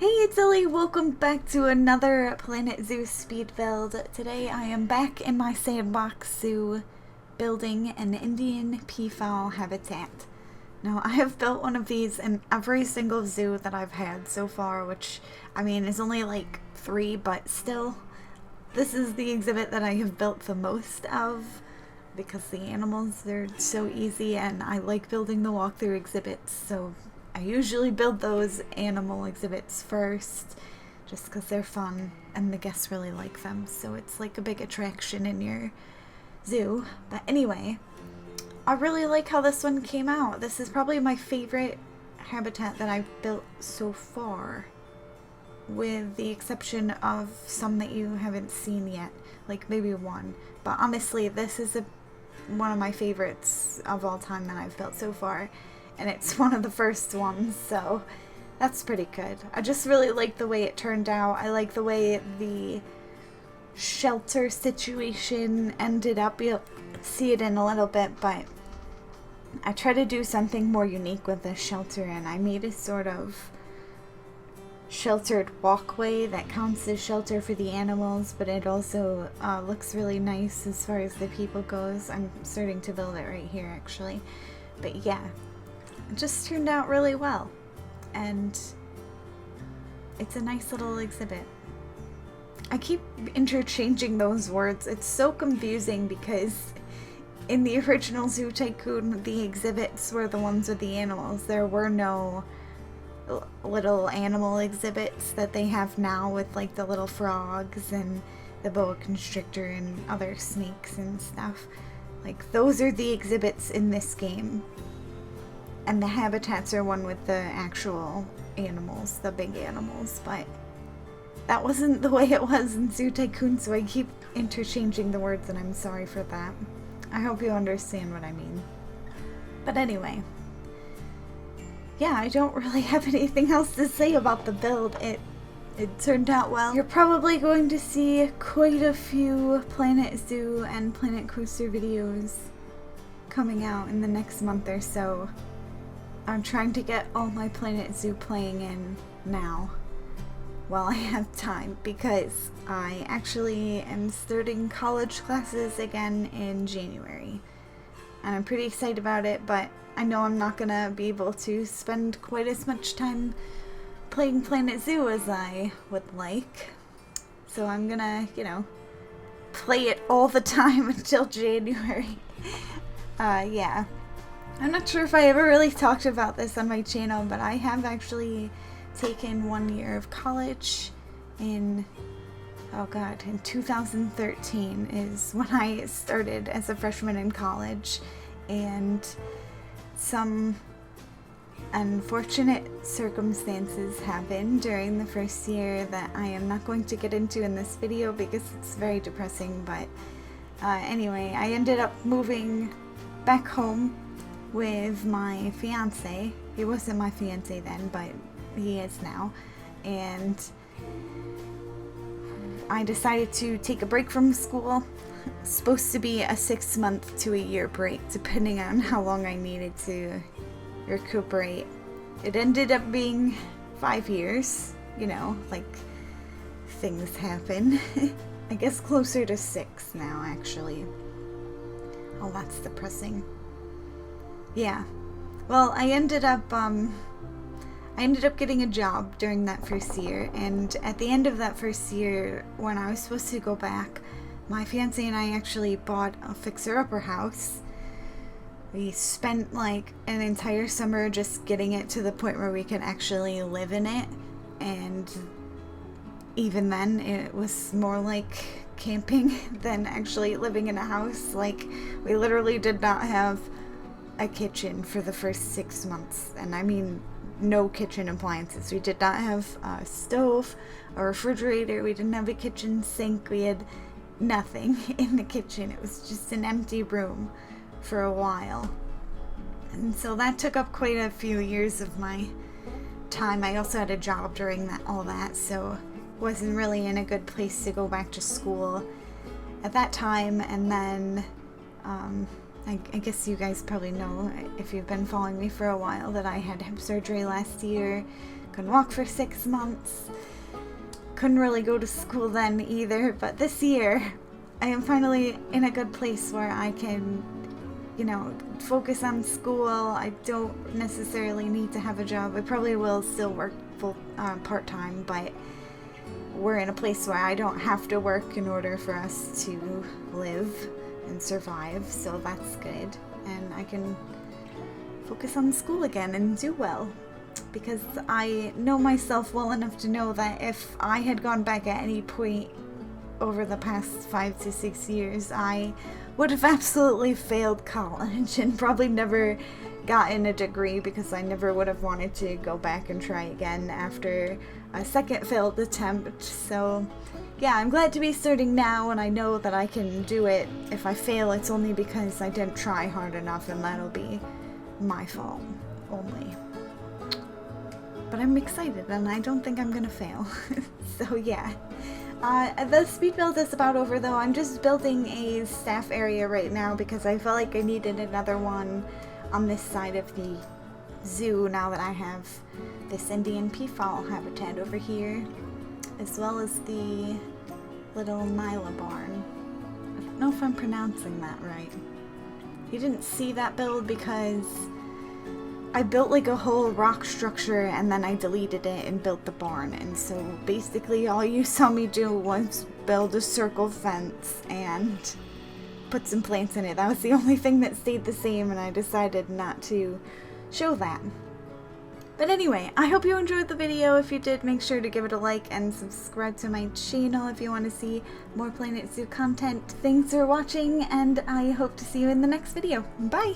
Hey, it's Ellie. Welcome back to another Planet Zoo speed build. Today I am back in my Sandbox zoo building an Indian peafowl habitat. Now, I have built one of these in every single zoo that I've had so far, which, I mean, is only like 3, but still, this is the exhibit that I have built the most of because the animals, they're so easy and I like building the walkthrough exhibits, so I usually build those animal exhibits first just because they're fun and the guests really like them, so it's like a big attraction in your zoo. But anyway, I really like how this one came out. This is probably my favorite habitat that I've built so far, with the exception of some that you haven't seen yet, like maybe one. But honestly, this is one of my favorites of all time that I've built so far, and it's one of the first ones, so that's pretty good. I just really like the way it turned out. I like the way the shelter situation ended up. You'll see it in a little bit, but I try to do something more unique with this shelter, and I made a sort of sheltered walkway that counts as shelter for the animals, but it also looks really nice as far as the people goes. I'm starting to build it right here actually, but yeah, it just turned out really well, and it's a nice little exhibit. I keep interchanging those words. It's so confusing because in the original Zoo Tycoon, the exhibits were the ones with the animals. There were no little animal exhibits that they have now with like the little frogs and the boa constrictor and other snakes and stuff. Like, those are the exhibits in this game, and the habitats are one with the actual animals, the big animals, but that wasn't the way it was in Zoo Tycoon, so I keep interchanging the words, and I'm sorry for that. I hope you understand what I mean. But anyway, yeah, I don't really have anything else to say about the build. It turned out well. You're probably going to see quite a few Planet Zoo and Planet Coaster videos coming out in the next month or so. I'm trying to get all my Planet Zoo playing in now while I have time, because I actually am starting college classes again in January. And I'm pretty excited about it, but I know I'm not gonna be able to spend quite as much time playing Planet Zoo as I would like. So I'm gonna, play it all the time until January. Yeah. I'm not sure if I ever really talked about this on my channel, but I have actually taken 1 year of college in 2013 is when I started as a freshman in college, and some unfortunate circumstances happened during the first year that I am not going to get into in this video because it's very depressing, but anyway, I ended up moving back home with my fiance. He wasn't my fiance then, but he is now, and I decided to take a break from school. It's supposed to be a 6-month to a year break, depending on how long I needed to recuperate. It ended up being 5 years, like, things happen. I guess closer to 6 now, actually. Oh, that's depressing. Yeah. Well, I ended up getting a job during that first year, and at the end of that first year, when I was supposed to go back, my fiance and I actually bought a fixer-upper house. We spent like an entire summer just getting it to the point where we could actually live in it, and even then it was more like camping than actually living in a house. Like, we literally did not have a kitchen for the first 6 months, and I mean no kitchen appliances. We did not have a stove, a refrigerator, we didn't have a kitchen sink, we had nothing in the kitchen. It was just an empty room for a while, and so that took up quite a few years of my time. I also had a job during all that, so wasn't really in a good place to go back to school at that time. And then I guess you guys probably know, if you've been following me for a while, that I had hip surgery last year couldn't walk for 6 months. Couldn't really go to school then either, but this year I am finally in a good place where I can, you know, focus on school. I don't necessarily need to have a job. I probably will still work part-time, but we're in a place where I don't have to work in order for us to live and survive, so that's good. And I can focus on school again and do well, because I know myself well enough to know that if I had gone back at any point over the past 5 to 6 years, I would have absolutely failed college and probably never gotten a degree, because I never would have wanted to go back and try again after a second failed attempt. So yeah, I'm glad to be starting now, and I know that I can do it. If I fail, it's only because I didn't try hard enough, and that'll be my fault only. But I'm excited, and I don't think I'm gonna fail. So yeah. The speed build is about over though. I'm just building a staff area right now because I felt like I needed another one on this side of the zoo now that I have this Indian peafowl habitat over here, as well as the little Nyla barn. I don't know if I'm pronouncing that right. You didn't see that build because I built like a whole rock structure and then I deleted it and built the barn, and so basically all you saw me do was build a circle fence and put some plants in it. That was the only thing that stayed the same, and I decided not to show that. But anyway, I hope you enjoyed the video. If you did, make sure to give it a like and subscribe to my channel if you want to see more Planet Zoo content. Thanks for watching, and I hope to see you in the next video. Bye!